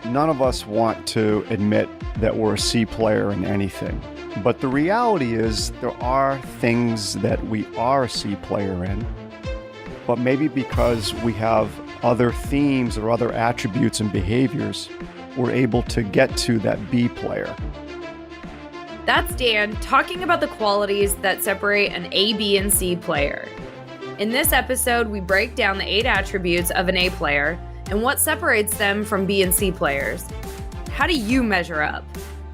None of us want to admit that we're a C player in anything. But the reality is there are things that we are a C player in, but maybe because we have other themes or other attributes and behaviors, we're able to get to that B player. That's Dan talking about the qualities that separate an A, B, and C player. In this episode, we break down the 8 attributes of an A player and what separates them from B and C players. How do you measure up?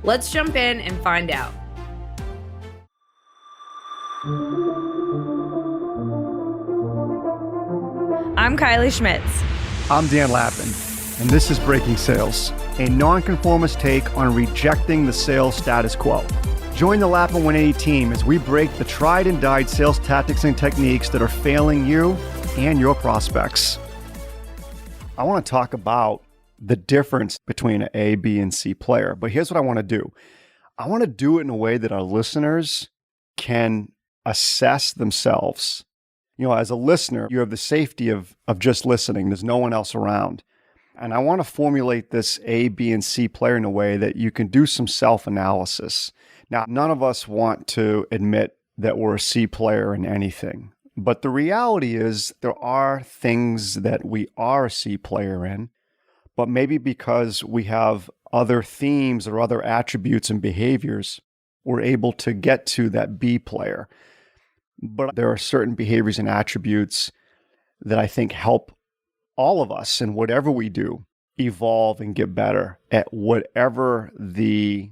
Let's jump in and find out. I'm Kylie Schmitz. I'm Dan Lappin, and this is Breaking Sales, a nonconformist take on rejecting the sales status quo. Join the Lappin 180 team as we break the tried and died sales tactics and techniques that are failing you and your prospects. I want to talk about the difference between an A, B, and C player, but here's what I want to do. I want to do it in a way that our listeners can assess themselves. You know, as a listener, you have the safety of just listening. There's no one else around. And I want to formulate this A, B, and C player in a way that you can do some self-analysis. Now, none of us want to admit that we're a C player in anything. But the reality is there are things that we are a C player in, but maybe because we have other themes or other attributes and behaviors, we're able to get to that B player. But there are certain behaviors and attributes that I think help all of us in whatever we do evolve and get better at whatever the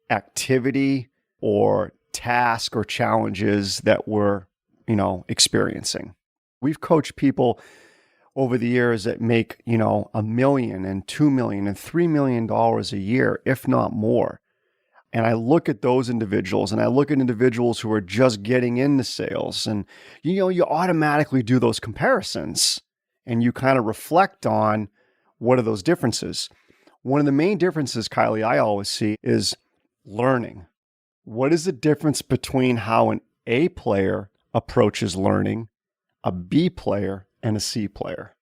activity or task or challenges that we're experiencing. We've coached people over the years that make, $1 million and $2 million and $3 million a year, if not more. And I look at those individuals and I look at individuals who are just getting into sales and, you automatically do those comparisons and you kind of reflect on what are those differences. One of the main differences, Kylie, I always see is learning. What is the difference between how an A player approaches learning, a B player, and a C player?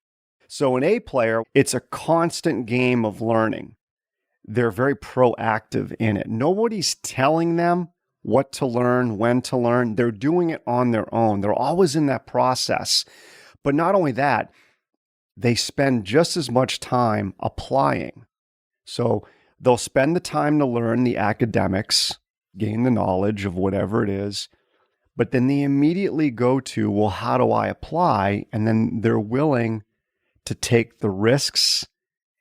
So an A player, it's a constant game of learning. They're very proactive in it. Nobody's telling them what to learn, when to learn. They're doing it on their own. They're always in that process. But not only that, they spend just as much time applying. So they'll spend the time to learn the academics, gain the knowledge of whatever it is, but then they immediately go to, well, how do I apply? And then they're willing to take the risks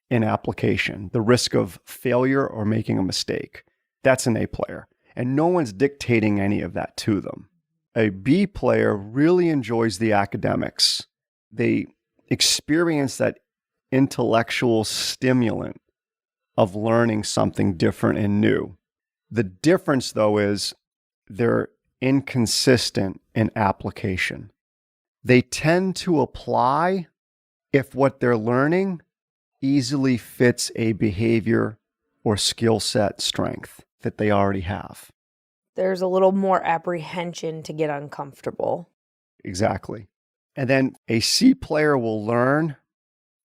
in application, the risk of failure or making a mistake. That's an A player. And no one's dictating any of that to them. A B player really enjoys the academics. They experience that intellectual stimulant of learning something different and new. The difference, though, is they're inconsistent in application. They tend to apply if what they're learning easily fits a behavior or skill set strength that they already have. There's a little more apprehension to get uncomfortable. Exactly. And then a C player will learn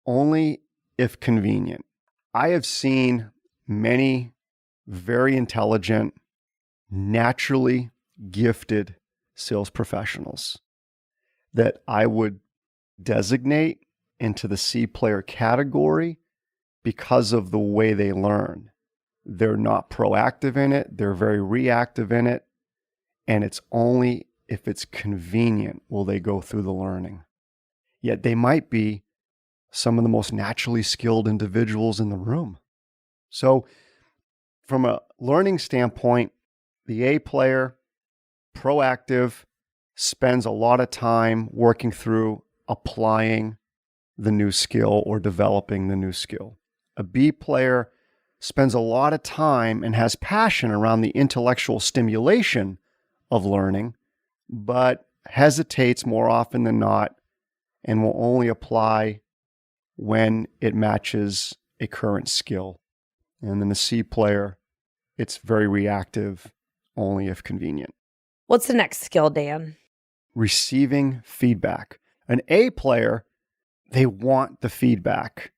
only if convenient. I have seen many very intelligent, naturally gifted sales professionals that I would designate into the C player category because of the way they learn. They're not proactive in it. They're very reactive in it. And it's only if it's convenient will they go through the learning. Yet they might be some of the most naturally skilled individuals in the room. So from a learning standpoint, the A player, proactive, spends a lot of time working through applying the new skill or developing the new skill. A B player spends a lot of time and has passion around the intellectual stimulation of learning, but hesitates more often than not and will only apply when it matches a current skill. And then the C player, it's very reactive, only if convenient. What's the next skill, Dan? Receiving feedback. An A player, they want the feedback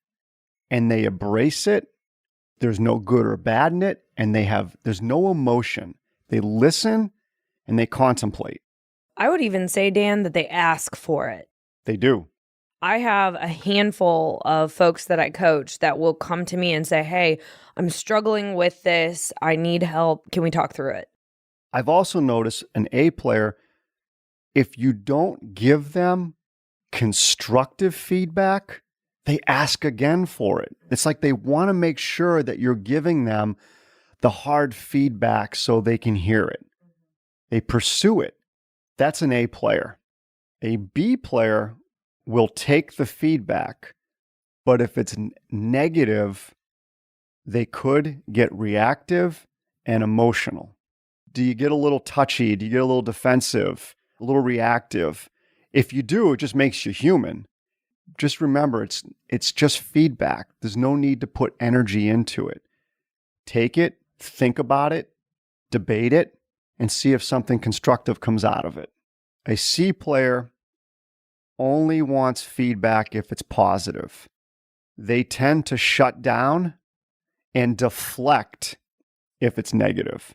and they embrace it There's no good or bad in it, and there's no emotion. They listen and they contemplate. I would even say, Dan, that they ask for it. They do. I have a handful of folks that I coach that will come to me and say, hey, I'm struggling with this. I need help. Can we talk through it? I've also noticed an A player, if you don't give them constructive feedback, they ask again for it. It's like they want to make sure that you're giving them the hard feedback so they can hear it. They pursue it. That's an A player. A B player will take the feedback, but if it's negative, they could get reactive and emotional. Do you get a little touchy? Do you get a little defensive, a little reactive? If you do, it just makes you human. Just remember, it's just feedback. There's no need to put energy into it. Take it, think about it, debate it, and see if something constructive comes out of it. A C player only wants feedback if it's positive. They tend to shut down and deflect if it's negative.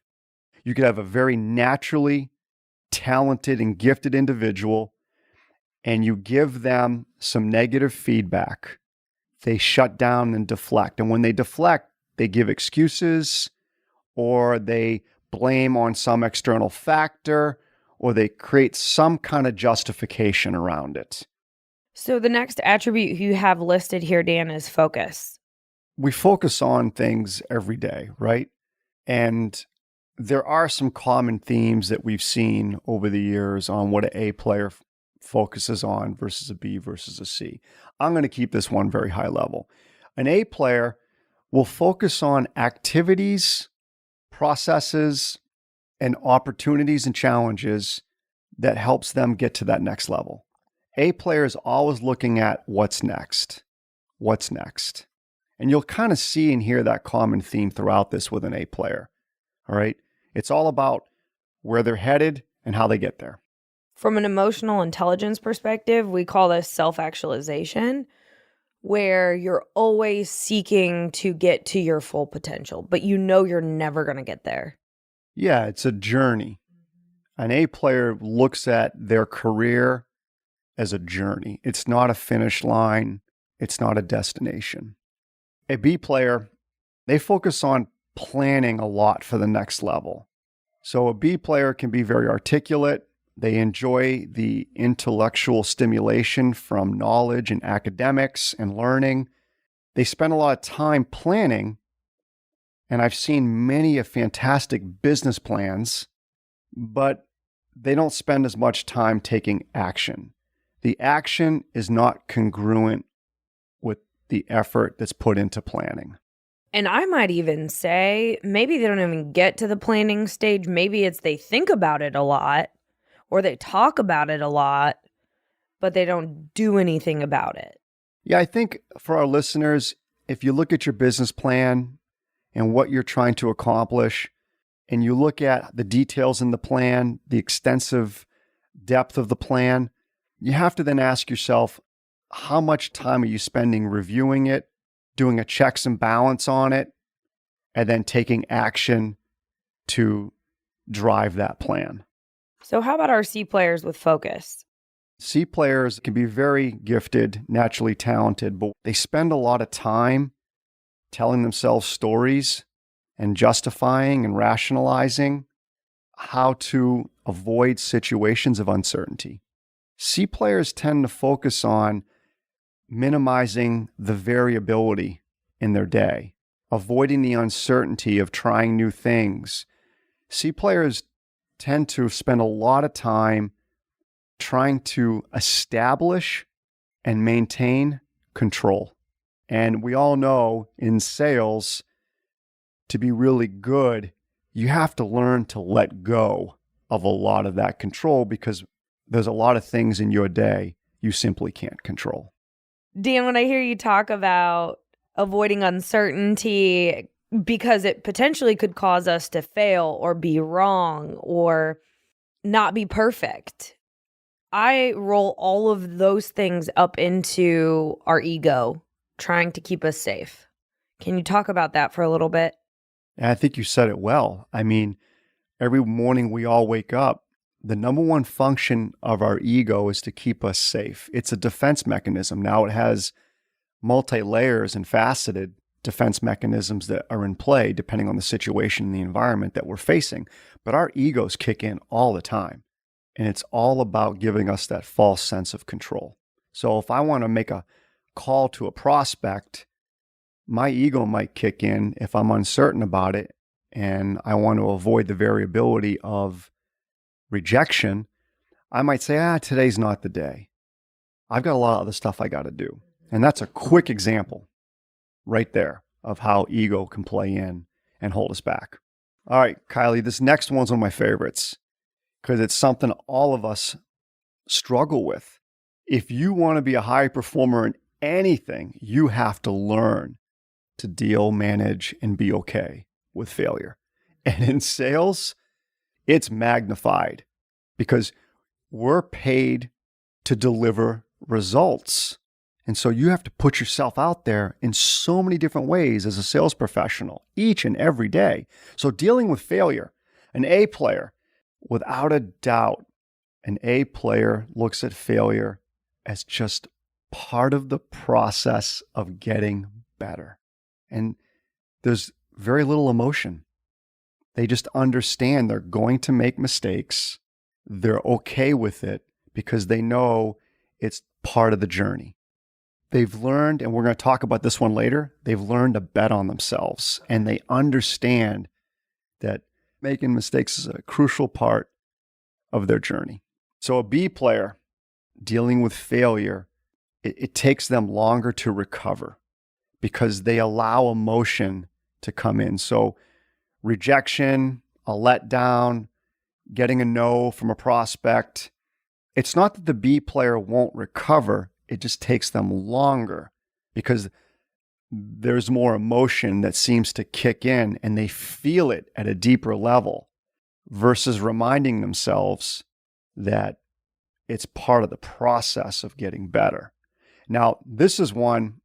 You could have a very naturally talented and gifted individual, and you give them some negative feedback. They shut down and deflect. And when they deflect, they give excuses, or they blame on some external factor, or they create some kind of justification around it. So the next attribute you have listed here, Dan, is focus. We focus on things every day, right? And there are some common themes that we've seen over the years on what an A player focuses on versus a B versus a C. I'm going to keep this one very high level. An A player will focus on activities, processes, and opportunities and challenges that helps them get to that next level. A player is always looking at what's next. What's next? And you'll kind of see and hear that common theme throughout this with an A player. All right? It's all about where they're headed and how they get there. From an emotional intelligence perspective, we call this self-actualization, where you're always seeking to get to your full potential, but you know you're never going to get there. Yeah, it's a journey. An A player looks at their career as a journey. It's not a finish line. It's not a destination. A B player, they focus on planning a lot for the next level. So a B player can be very articulate. They enjoy the intellectual stimulation from knowledge and academics and learning. They spend a lot of time planning, and I've seen many of fantastic business plans, but they don't spend as much time taking action. The action is not congruent with the effort that's put into planning. And I might even say maybe they don't even get to the planning stage. Maybe it's they think about it a lot or they talk about it a lot, but they don't do anything about it. Yeah, I think for our listeners, if you look at your business plan and what you're trying to accomplish, and you look at the details in the plan, the extensive depth of the plan, you have to then ask yourself, how much time are you spending reviewing it, doing a checks and balance on it, and then taking action to drive that plan? So how about our C players with focus? C players can be very gifted, naturally talented, but they spend a lot of time telling themselves stories and justifying and rationalizing how to avoid situations of uncertainty. C players tend to focus on minimizing the variability in their day, avoiding the uncertainty of trying new things. C players tend to spend a lot of time trying to establish and maintain control. And we all know in sales, to be really good, you have to learn to let go of a lot of that control because there's a lot of things in your day you simply can't control. Dan, when I hear you talk about avoiding uncertainty because it potentially could cause us to fail or be wrong or not be perfect, I roll all of those things up into our ego, trying to keep us safe. Can you talk about that for a little bit? And I think you said it well. I mean, every morning we all wake up, the number one function of our ego is to keep us safe. It's a defense mechanism. Now it has multi-layers and faceted defense mechanisms that are in play depending on the situation and the environment that we're facing. But our egos kick in all the time. And it's all about giving us that false sense of control. So if I want to make a call to a prospect, my ego might kick in if I'm uncertain about it and I want to avoid the variability of rejection. I might say, today's not the day. I've got a lot of other stuff I got to do. And that's a quick example right there of how ego can play in and hold us back. All right, Kylie, this next one's one of my favorites because it's something all of us struggle with. If you want to be a high performer in anything, you have to learn to deal, manage, and be okay with failure. And in sales, it's magnified because we're paid to deliver results. And so you have to put yourself out there in so many different ways as a sales professional each and every day. So dealing with failure, an A player, without a doubt, an A player looks at failure as just part of the process of getting better. And there's very little emotion. They just understand they're going to make mistakes. They're okay with it because they know it's part of the journey. They've learned, and we're going to talk about this one later, they've learned to bet on themselves. And they understand that making mistakes is a crucial part of their journey. So a B player dealing with failure, it takes them longer to recover because they allow emotion to come in. So rejection, a letdown, getting a no from a prospect, it's not that the B player won't recover, it just takes them longer because there's more emotion that seems to kick in and they feel it at a deeper level versus reminding themselves that it's part of the process of getting better. Now, this is one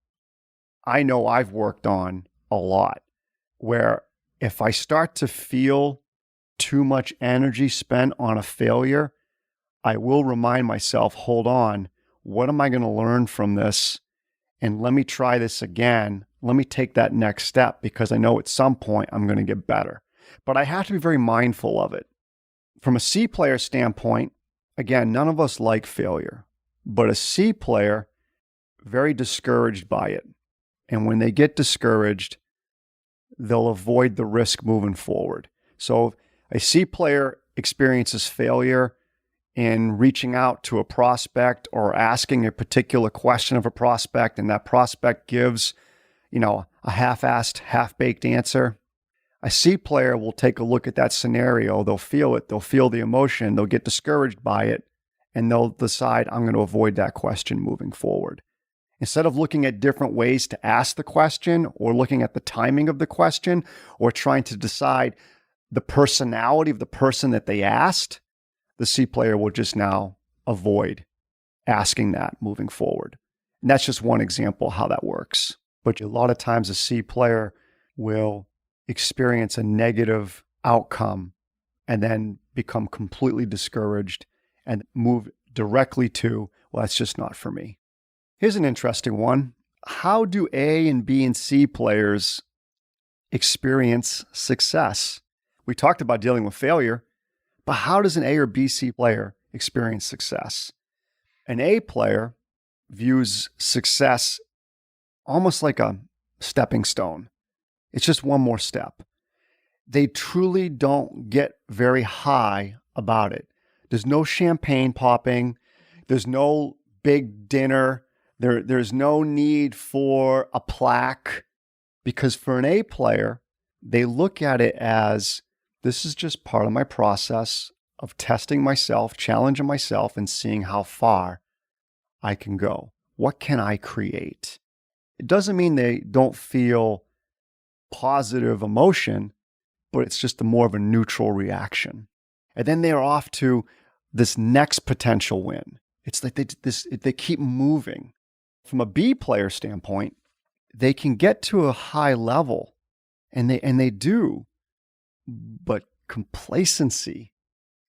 I know I've worked on a lot, where if I start to feel too much energy spent on a failure, I will remind myself, hold on, what am I going to learn from this? And let me try this again. Let me take that next step because I know at some point I'm going to get better. But I have to be very mindful of it. From a C player standpoint, again, none of us like failure, but a C player, very discouraged by it. And when they get discouraged, they'll avoid the risk moving forward. So a C player experiences failure in reaching out to a prospect or asking a particular question of a prospect, and that prospect gives, a half-assed, half-baked answer. A C player will take a look at that scenario. They'll feel it. They'll feel the emotion. They'll get discouraged by it, and they'll decide, I'm going to avoid that question moving forward. Instead of looking at different ways to ask the question or looking at the timing of the question or trying to decide the personality of the person that they asked, the C player will just now avoid asking that moving forward. And that's just one example of how that works. But a lot of times a C player will experience a negative outcome and then become completely discouraged and move directly to, well, that's just not for me. Here's an interesting one. How do A and B and C players experience success? We talked about dealing with failure, but how does an A or B, C player experience success? An A player views success almost like a stepping stone. It's just one more step. They truly don't get very high about it. There's no champagne popping. There's no big dinner. There's no need for a plaque, because for an A player, they look at it as, this is just part of my process of testing myself, challenging myself, and seeing how far I can go. What can I create? It doesn't mean they don't feel positive emotion, but it's just more of a neutral reaction. And then they're off to this next potential win. It's like they keep moving. From a B player standpoint, they can get to a high level, and they do, but complacency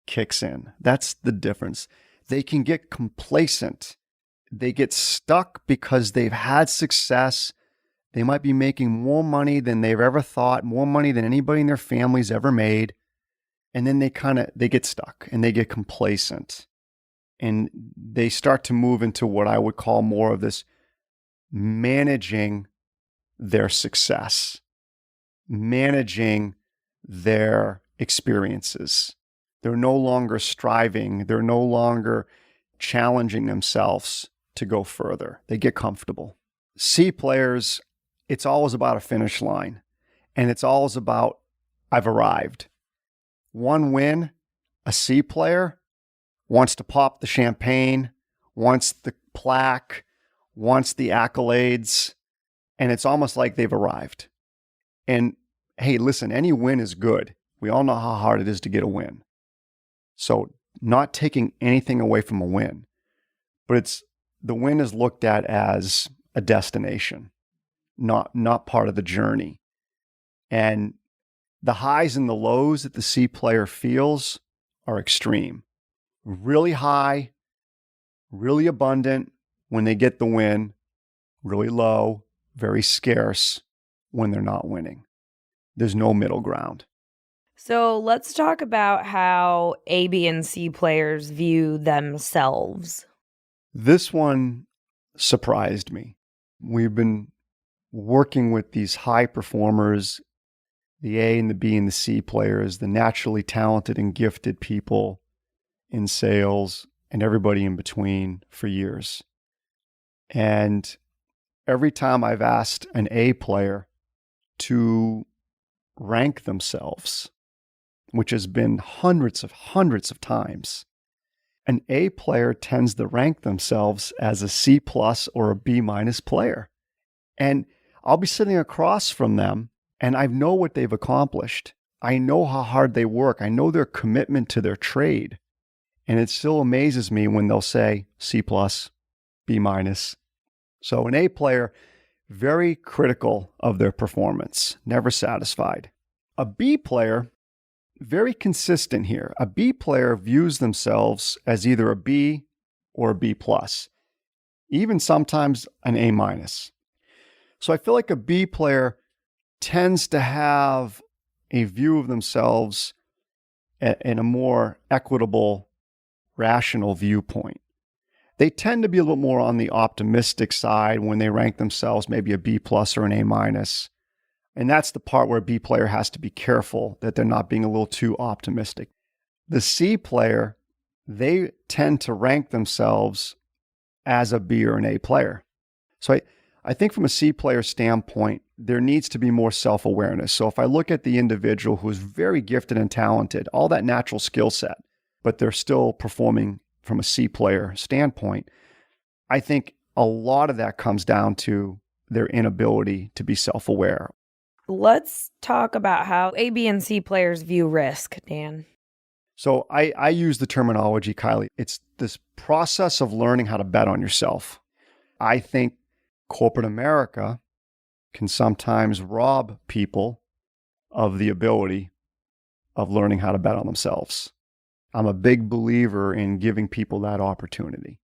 kicks in. That's the difference. They can get complacent. They get stuck because they've had success. They might be making more money than they've ever thought, more money than anybody in their family's ever made. And then they get stuck and they get complacent. And they start to move into what I would call more of this managing their success, managing their experiences. They're no longer striving. They're no longer challenging themselves to go further. They get comfortable. C players, it's always about a finish line. And it's always about, I've arrived. One win, a C player wants to pop the champagne, wants the plaque, wants the accolades, and it's almost like they've arrived. And hey, listen, any win is good. We all know how hard it is to get a win. So not taking anything away from a win, but the win is looked at as a destination, not part of the journey. And the highs and the lows that the C player feels are extreme. Really high, really abundant when they get the win, really low, very scarce when they're not winning. There's no middle ground. So let's talk about how A, B, and C players view themselves. This one surprised me. We've been working with these high performers, the A and the B and the C players, the naturally talented and gifted people in sales, and everybody in between for years. And every time I've asked an A player to rank themselves, which has been hundreds of times, an A player tends to rank themselves as a C plus or a B minus player. And I'll be sitting across from them and I know what they've accomplished. I know how hard they work. I know their commitment to their trade. And it still amazes me when they'll say C plus, B minus. So an A player, very critical of their performance, never satisfied. A B player, very consistent here. A B player views themselves as either a B or a B plus, even sometimes an A minus. So I feel like a B player tends to have a view of themselves in a more equitable, rational viewpoint. They tend to be a little more on the optimistic side when they rank themselves maybe a B plus or an A minus. And that's the part where a B player has to be careful that they're not being a little too optimistic. The C player, they tend to rank themselves as a B or an A player. So I think from a C player standpoint, there needs to be more self-awareness. So if I look at the individual who's very gifted and talented, all that natural skill set, but they're still performing from a C player standpoint, I think a lot of that comes down to their inability to be self-aware. Let's talk about how A, B, and C players view risk, Dan. So I use the terminology, Kylie. It's this process of learning how to bet on yourself. I think corporate America can sometimes rob people of the ability of learning how to bet on themselves. I'm a big believer in giving people that opportunity.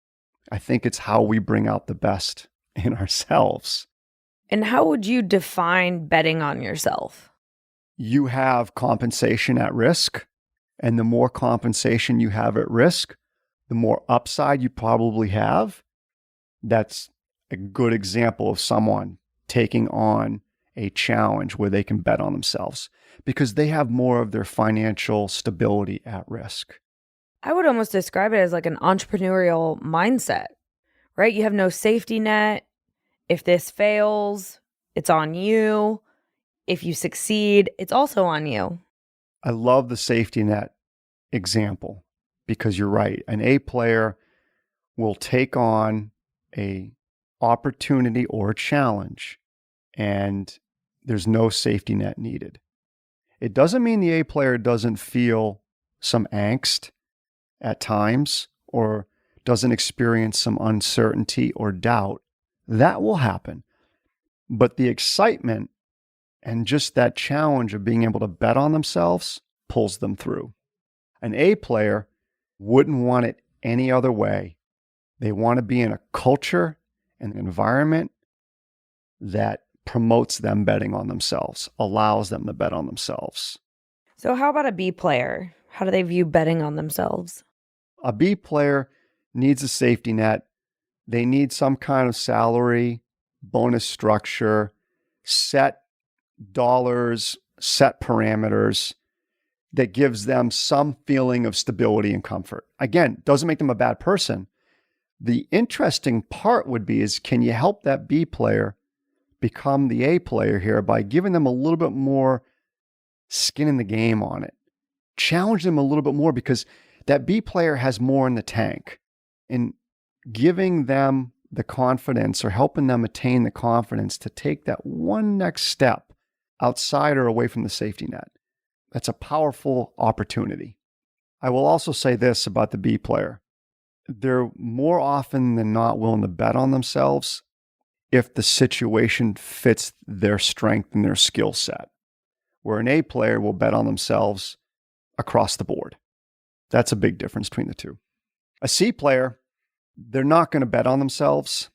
I think it's how we bring out the best in ourselves. And how would you define betting on yourself? You have compensation at risk, and the more compensation you have at risk, the more upside you probably have. That's a good example of someone taking on a challenge where they can bet on themselves because they have more of their financial stability at risk. I would almost describe it as like an entrepreneurial mindset, right? You have no safety net. If this fails, it's on you. If you succeed, it's also on you. I love the safety net example because you're right. An A player will take on a opportunity or a challenge and there's no safety net needed. It doesn't mean the A player doesn't feel some angst at times or doesn't experience some uncertainty or doubt. That will happen. But the excitement and just that challenge of being able to bet on themselves pulls them through. An A player wouldn't want it any other way. They want to be in a culture and an environment that promotes them betting on themselves, allows them to bet on themselves. So how about a B player? How do they view betting on themselves? A B player needs a safety net. They need some kind of salary, bonus structure, set dollars, set parameters that gives them some feeling of stability and comfort. Again, doesn't make them a bad person. The interesting part would be is, can you help that B player become the A player here by giving them a little bit more skin in the game on it? Challenge them a little bit more, because that B player has more in the tank. And giving them the confidence or helping them attain the confidence to take that one next step outside or away from the safety net. That's a powerful opportunity. I will also say this about the B player. They're more often than not willing to bet on themselves if the situation fits their strength and their skill set, where an A player will bet on themselves across the board. That's a big difference between the two. A C player, they're not going to bet on themselves.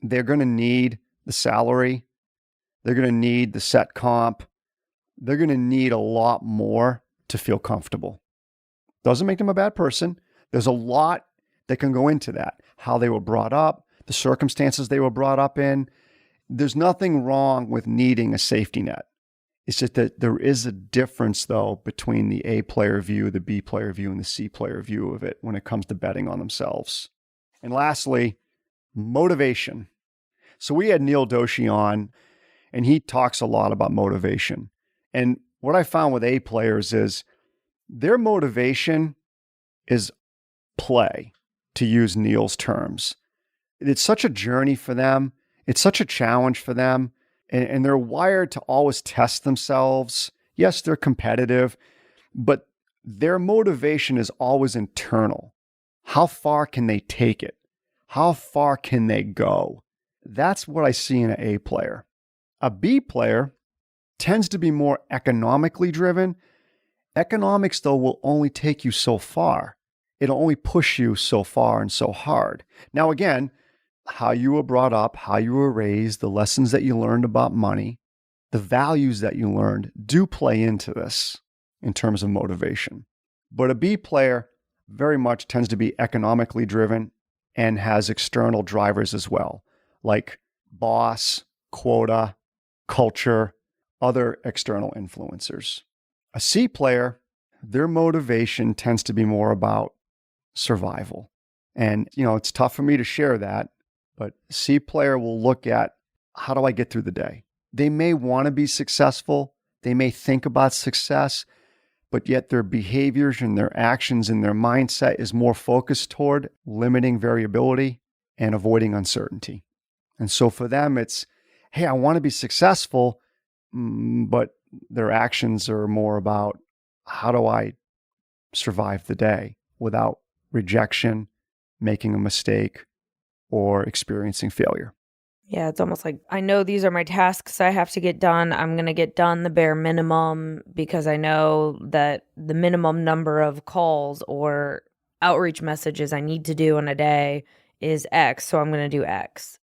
They're going to need the salary. They're going to need the set comp. They're going to need a lot more to feel comfortable. Doesn't make them a bad person. There's a lot that can go into that. How they were brought up, the circumstances they were brought up in. There's nothing wrong with needing a safety net. It's just that there is a difference, though, between the A player view, the B player view, and the C player view of it when it comes to betting on themselves. And lastly, motivation. So we had Neil Doshi on, and he talks a lot about motivation. And what I found with A players is their motivation is play, to use Neil's terms. It's such a journey for them. It's such a challenge for them. And they're wired to always test themselves. Yes, they're competitive, but their motivation is always internal. How far can they take it? How far can they go? That's what I see in an A player. A B player tends to be more economically driven. Economics, though, will only take you so far. It'll only push you so far and so hard. Now, again, how you were brought up, how you were raised, the lessons that you learned about money, the values that you learned do play into this in terms of motivation. But a B player very much tends to be economically driven and has external drivers as well, like boss, quota, culture, other external influencers. A C player, their motivation tends to be more about survival. And, it's tough for me to share that, but C player will look at, how do I get through the day? They may want to be successful. They may think about success, but yet their behaviors and their actions and their mindset is more focused toward limiting variability and avoiding uncertainty. And so for them, it's, hey, I want to be successful, but their actions are more about, how do I survive the day without rejection, making a mistake, or experiencing failure. Yeah, it's almost like, I know these are my tasks I have to get done. I'm going to get done the bare minimum because I know that the minimum number of calls or outreach messages I need to do in a day is X, so I'm going to do X.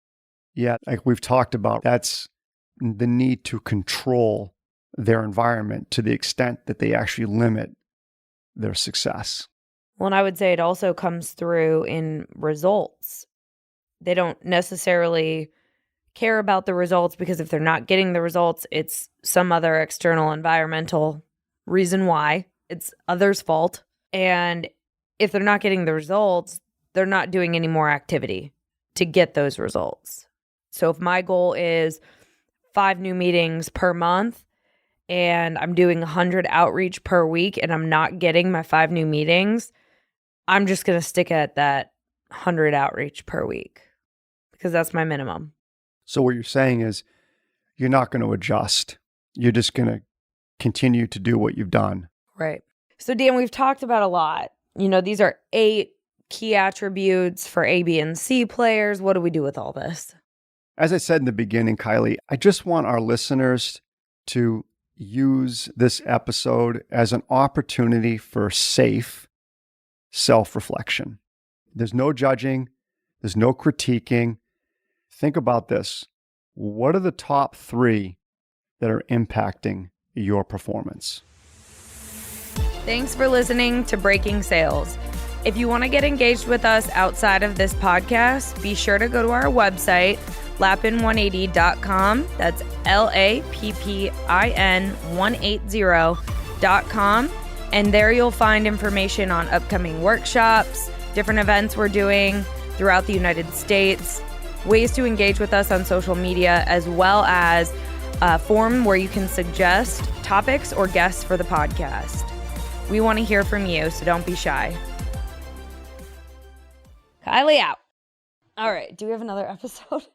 Yeah, like we've talked about, that's the need to control their environment to the extent that they actually limit their success. Well, and I would say it also comes through in results. They don't necessarily care about the results because if they're not getting the results, it's some other external environmental reason why. It's others' fault. And if they're not getting the results, they're not doing any more activity to get those results. So if my goal is 5 new meetings per month and I'm doing 100 outreach per week and I'm not getting my 5 new meetings, I'm just going to stick at that 100 outreach per week because that's my minimum. So what you're saying is you're not going to adjust. You're just going to continue to do what you've done. Right. So Dan, we've talked about a lot. These are 8 key attributes for A, B, and C players. What do we do with all this? As I said in the beginning, Kylie, I just want our listeners to use this episode as an opportunity for safe self-reflection. There's no judging. There's no critiquing. Think about this. What are the top 3 that are impacting your performance? Thanks for listening to Breaking Sales. If you want to get engaged with us outside of this podcast, be sure to go to our website, lappin180.com. That's LAPPIN180.com. And there you'll find information on upcoming workshops, different events we're doing throughout the United States, ways to engage with us on social media, as well as a form where you can suggest topics or guests for the podcast. We want to hear from you, so don't be shy. Kylie out. All right. Do we have another episode?